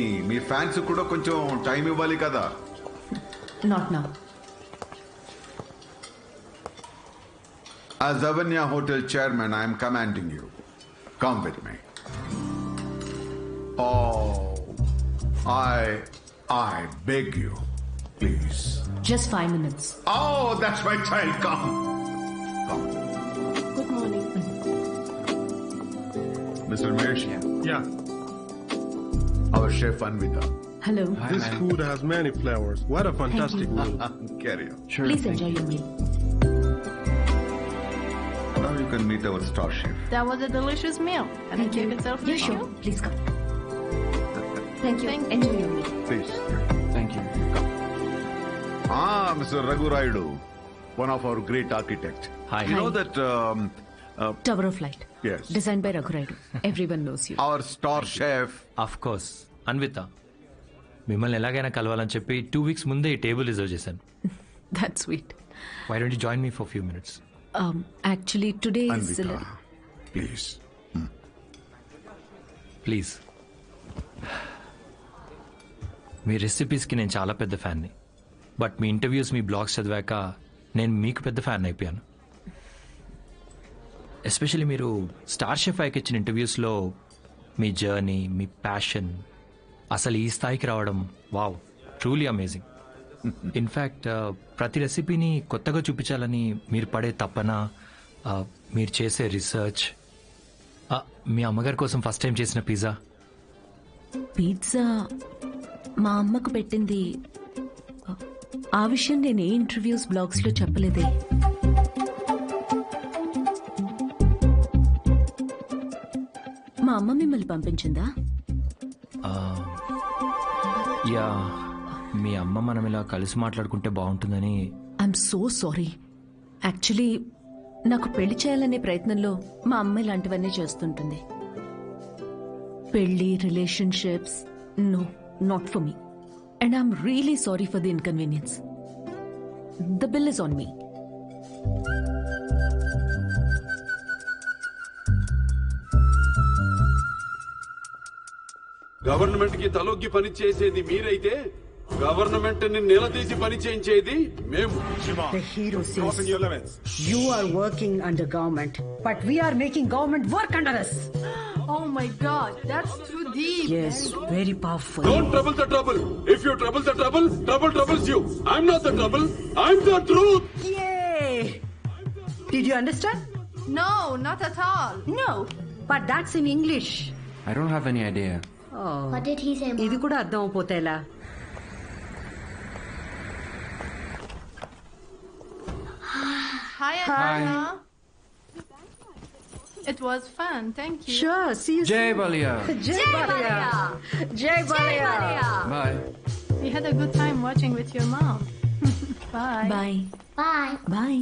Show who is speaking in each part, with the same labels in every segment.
Speaker 1: మీ fans కూడా కొంచెం time ఇవ్వాలి కదా.
Speaker 2: Not now.
Speaker 1: As Avanya Hotel chairman, I am commanding you. Come with me. Oh, I beg you, please.
Speaker 2: Just 5 minutes.
Speaker 1: Oh, that's my child. Come.
Speaker 2: Good morning.
Speaker 1: Mr. Mesh,
Speaker 3: Yeah.
Speaker 1: our chef Anvita.
Speaker 2: Hello.
Speaker 3: This food has many flavors. What a fantastic meal.
Speaker 1: Carry on.
Speaker 2: Please enjoy your meal.
Speaker 1: Now you can meet our star chef.
Speaker 4: That was a delicious meal. Can I take itself
Speaker 2: Yeah,
Speaker 4: with
Speaker 2: sure.
Speaker 4: you?
Speaker 2: Please come. Thank you.
Speaker 4: Thank you.
Speaker 2: Enjoy your meal.
Speaker 1: Please.
Speaker 5: Thank you.
Speaker 1: Mr. Raghu Raidu, one of our great architects.
Speaker 5: Hi.
Speaker 1: You know that
Speaker 2: Tower of Light.
Speaker 1: yes,
Speaker 2: Designed by Raghu Raidu. Everyone knows you.
Speaker 1: our star chef.
Speaker 5: Of course Anvita, మిమ్మల్ని ఎలాగైనా కలవాలని చెప్పి 2 weeks ముందే ఈ table reserve చేశాను.
Speaker 2: That's sweet.
Speaker 5: Why don't you join me for few minutes?
Speaker 2: Actually, today is...
Speaker 1: Anvita, please.
Speaker 5: Please. మీ రెసిపీస్కి నేను చాలా పెద్ద ఫ్యాన్ని, బట్ మీ ఇంటర్వ్యూస్, మీ బ్లాగ్స్ చదివాక నేను మీకు పెద్ద ఫ్యాన్ అయిపోయాను. ఎస్పెషల్లీ మీరు స్టార్ షెఫ్ ఐకి ఇచ్చిన ఇంటర్వ్యూస్లో మీ జర్నీ, మీ ప్యాషన్, అసలు ఈ స్థాయికి రావడం, వావ్, ట్రూలీ అమేజింగ్. ఇన్ఫ్యాక్ట్ ప్రతి రెసిపీని కొత్తగా చూపించాలని మీరు పడే తపన, మీరు చేసే రీసెర్చ్, మీ అమ్మగారి కోసం ఫస్ట్ టైం చేసిన పిజ్జా.
Speaker 2: పిజ్జా మా అమ్మకు పెట్టింది. ఆ విషయం నేను ఏ ఇంటర్వ్యూస్ బ్లాగ్స్ లో చెప్పలేదే. మా అమ్మ మిమ్మల్ని పంపించిందా?
Speaker 5: యా, మీ అమ్మ మనం ఇలా కలిసి మాట్లాడుకుంటే బాగుంటుందని.
Speaker 2: I'm so sorry. యాక్చువల్లీ నాకు పెళ్లి చేయాలనే ప్రయత్నంలో మా అమ్మ ఇలాంటివన్నీ చేస్తుంటుంది. పెళ్లి, relationships, no, not for me. And I'm really sorry for the inconvenience. The bill is on me.
Speaker 6: Government కి తలొగ్గి పని చేసేది మీరైతే గవర్నమెంట్ ని నిలదీసి పని చేయించేది మేము.
Speaker 7: The hero says you are working under government, but we are making government work under us.
Speaker 4: Oh my God, that's too deep.
Speaker 7: Yes, very powerful.
Speaker 6: Don't trouble the trouble. If you trouble the trouble, trouble troubles you. I'm not the trouble. I'm the truth.
Speaker 7: Yay! Did you understand?
Speaker 4: No, not at all.
Speaker 7: No, but that's in English.
Speaker 5: I don't have any idea.
Speaker 7: Oh,
Speaker 8: What did he say, Mom?
Speaker 7: ఇది కూడా అర్థం అయిపోతే ఎలా?
Speaker 4: Hi, Anna. It was fun. Thank you.
Speaker 7: Sure, see you
Speaker 5: Jai
Speaker 7: soon.
Speaker 5: Balia.
Speaker 7: Jai Balia. Jai Balia.
Speaker 5: Bye.
Speaker 4: We had a good time watching with your mom. Bye.
Speaker 2: Bye
Speaker 8: Bye.
Speaker 2: Bye.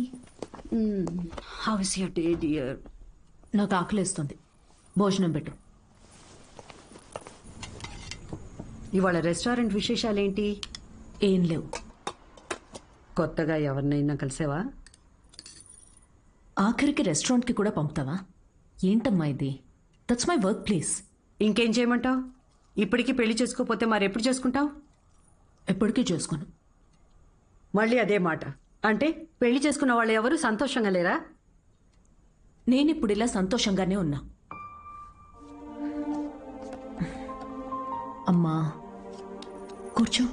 Speaker 7: How is your day, dear?
Speaker 2: నాకు ఆకలేస్తుంది. భోజనం పెట్టు.
Speaker 7: ఇవాళ restaurant విశేషాలేంటి?
Speaker 2: ఏం లేవు.
Speaker 7: కొత్తగా ఎవరినైనా కలిసావా?
Speaker 2: ఆఖరికి రెస్టారెంట్కి కూడా పంపుతావా? ఏంటమ్మా ఇది? That's my work place.
Speaker 7: ఇంకేం చేయమంటావు? ఇప్పటికీ పెళ్లి చేసుకోపోతే మరెప్పుడు చేసుకుంటావు?
Speaker 2: ఎప్పటికీ చేసుకోను.
Speaker 7: మళ్ళీ అదే మాట. అంటే పెళ్లి చేసుకున్న వాళ్ళు ఎవరు సంతోషంగా లేరా?
Speaker 2: నేనిప్పుడు ఇలా సంతోషంగానే ఉన్నా. అమ్మా కూర్చో.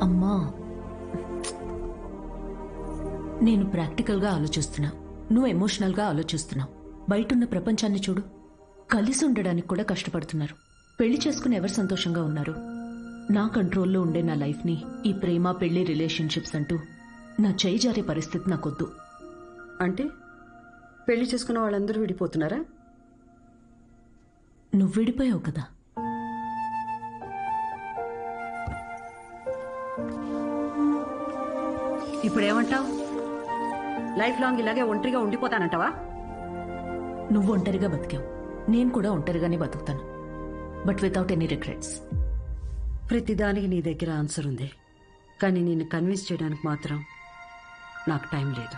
Speaker 2: అమ్మా, నేను ప్రాక్టికల్గా ఆలోచిస్తున్నా, నువ్వు ఎమోషనల్గా ఆలోచిస్తున్నావు. బయటున్న ప్రపంచాన్ని చూడు. కలిసి ఉండడానికి కూడా కష్టపడుతున్నారు. పెళ్లి చేసుకుని ఎవరు సంతోషంగా ఉన్నారు? నా కంట్రోల్లో ఉండే నా లైఫ్ని ఈ ప్రేమ, పెళ్లి, రిలేషన్షిప్స్ అంటూ నా చేయి జారే పరిస్థితి నాకొద్దు.
Speaker 7: అంటే పెళ్లి చేసుకున్న వాళ్ళందరూ విడిపోతున్నారా?
Speaker 2: నువ్వు విడిపోయావు కదా.
Speaker 7: ఇప్పుడేమంటావు? లైఫ్ లాంగ్ ఇలాగే ఒంటరిగా ఉండిపోతానంటావా?
Speaker 2: నువ్వు ఒంటరిగా బతికావు, నేను కూడా ఒంటరిగానే బతుకుతాను. But without any regrets.
Speaker 7: ప్రతిదానికి నీ దగ్గర ఆన్సర్ ఉంది, కానీ నిన్ను కన్విన్స్ చేయడానికి మాత్రం నాకు టైం లేదు.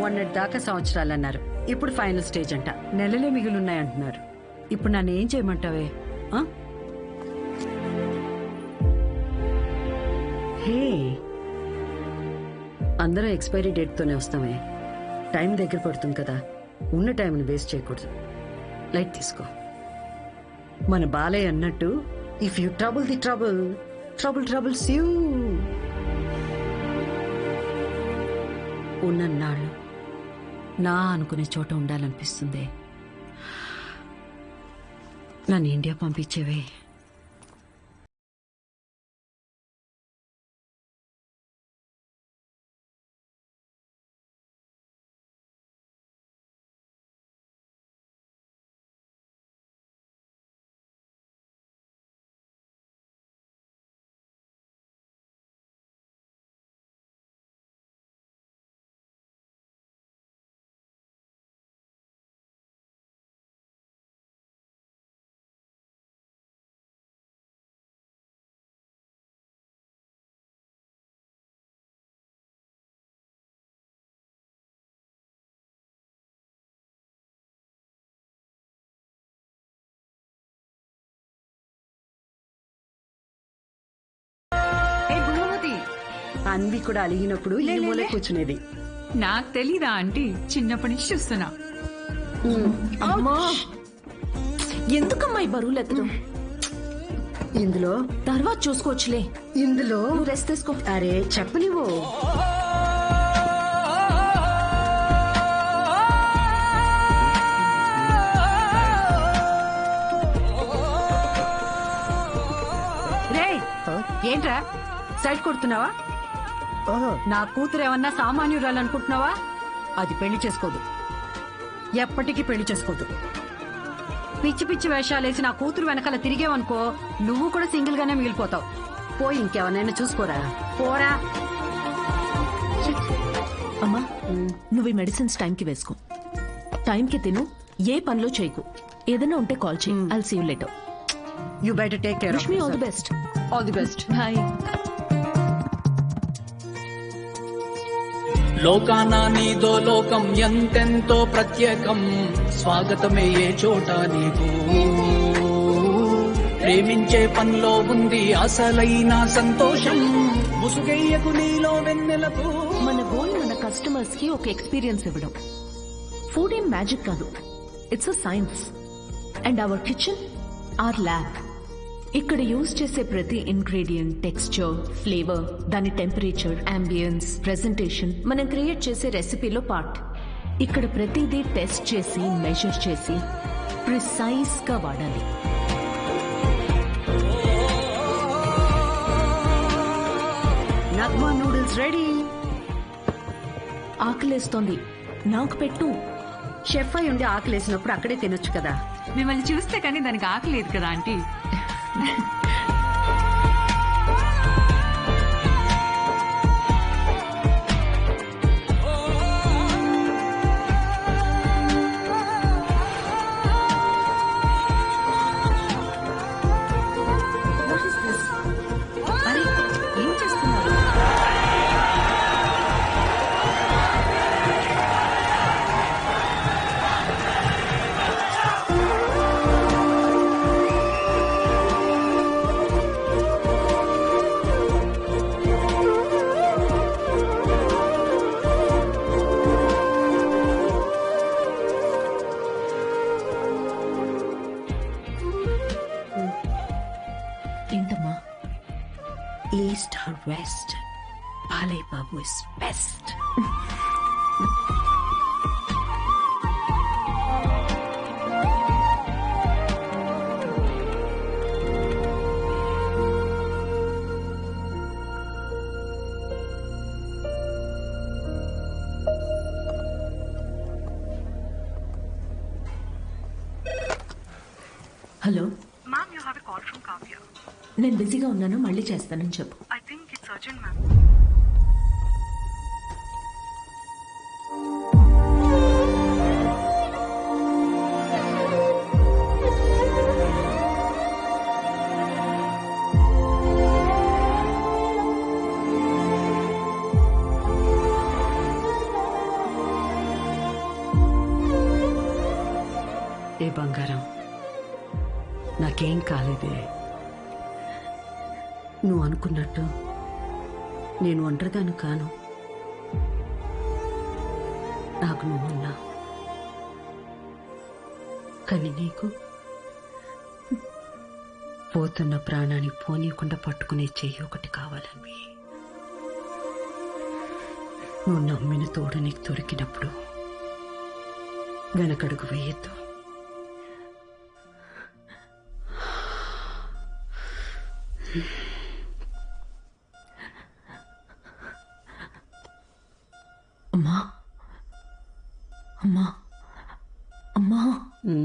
Speaker 7: మొన్నటి దాకా సంవత్సరాలు అన్నారు, ఇప్పుడు ఫైనల్ స్టేజ్ అంట. నెలలే మిగిలిన్నాయంటున్నారు. ఇప్పుడు నన్ను ఏం చేయమంటావే? ఆ? హే, అందరం ఎక్స్పైరీ డేట్తోనే వస్తామే. టైం దగ్గర పడుతుంది కదా, ఉన్న టైంని వేస్ట్ చేయకూడదు. లైట్ తీసుకో. మన బాలయ్య అన్నట్టు, if you trouble the trouble, trouble troubles you. ఉన్నన్నాళ్ళు నా అనుకునే చోట ఉండాలనిపిస్తుంది. నన్ను ఇండియా పంపించేవే. అన్వి కూడా అలిగినప్పుడు ఈ మూలే కూర్చునేది.
Speaker 8: నాకు తెలీదా ఆంటీ, చిన్నప్పటి నుంచి చూస్తున్నా.
Speaker 2: అమ్మా, ఎందుకమ్మా ఈ బరువులు ఎత్తడం?
Speaker 7: ఇందులో
Speaker 2: తర్వాత చూసుకోవచ్చులే.
Speaker 7: ఇందులో
Speaker 2: నువ్వు రెస్ట్ తీసుకో.
Speaker 7: అరే చెప్పు నువ్వు. రేయ్, ఏంట్రా సైడ్ కొడుతున్నావా? నా కూతురు ఏమన్నా సామాన్యురాలు అనుకుంటున్నావా? అది పెళ్లి చేసుకోదు, ఎప్పటికీ పెళ్లి చేసుకోదు. పిచ్చి పిచ్చి వేషాలేసి నా కూతురు వెనకాల తిరిగేవనుకో, నువ్వు కూడా సింగిల్ గానే మిగిలిపోతావు. పోయి ఇంకెవరినైనా చూసుకోరా, పోరా.
Speaker 2: అమ్మా, నువ్వు ఈ మెడిసిన్స్ టైంకి వేసుకో. టైంకి తిను, ఏ పనిలో చేయకు. ఏదైనా ఉంటే కాల్ చేయి. I'll see you later.
Speaker 7: You better take care.
Speaker 2: Wish me all the best.
Speaker 7: All the best.
Speaker 2: Bye.
Speaker 9: లోకాన నీదో లోకం ఎంతెంతో ప్రత్యేకం, స్వాగతమే ఏ చోట నీకు. ప్రేమించే పనిలో ఉంది అసలైన సంతోషం, ముసుగయ్యకు నీలో వెన్నెలకు.
Speaker 2: మన గోల్ మన కస్టమర్స్ కి ఒక ఎక్స్పీరియన్స్ ఇవ్వడం. ఫుడ్ ఏం మ్యాజిక్ కాదు, it's a science. And our kitchen, our lab. ఇక్కడ యూజ్ చేసే ప్రతి ఇంగ్రీడియంట్, టెక్స్చర్, ఫ్లేవర్, దాని టెంపరేచర్, అంబియన్స్, ప్రెజెంటేషన్ మనం క్రియేట్ చేసే రెసిపీలో పార్ట్. ఇక్కడ ప్రతిదీ టెస్ట్ చేసి, మెజర్ చేసి, ప్రిసైజ్ గా వాడాలి.
Speaker 7: Nagma noodles ready.
Speaker 2: ఆకలేస్తోంది, నాకు పెట్టు.
Speaker 7: షెఫ్ అయి ఉండి ఆకలేసినప్పుడు అక్కడే తినొచ్చు కదా.
Speaker 8: మిమ్మల్ని చూస్తే కానీ దానికి ఆకలేదు కదా ఆంటీ.
Speaker 7: అరే ఏం చేస్తున్నారు?
Speaker 2: ఏంటమ్మా?
Speaker 7: East or west, Balai Babu is best.
Speaker 2: Hello,
Speaker 10: Ma'am, you have a call from Kavya.
Speaker 2: నేను బిజీగా ఉన్నాను, మళ్ళీ చేస్తానని చెప్పు.
Speaker 10: I think it's urgent, ma'am.
Speaker 7: ఏ బంగారం, నాకేం కాలేదే. నువ్వు అనుకున్నట్టు నేను ఒంటరిదాన్ని కాను. నాకు నువ్వున్నా. కానీ నీకు పోతున్న ప్రాణాన్ని పోనీయకుండా పట్టుకునే చెయ్యి ఒకటి కావాలని. నువ్వు నమ్మిన తోడు నీకు దొరికినప్పుడు వెనకడుగు వేయద్దు.
Speaker 2: అమ్మా, అమ్మా.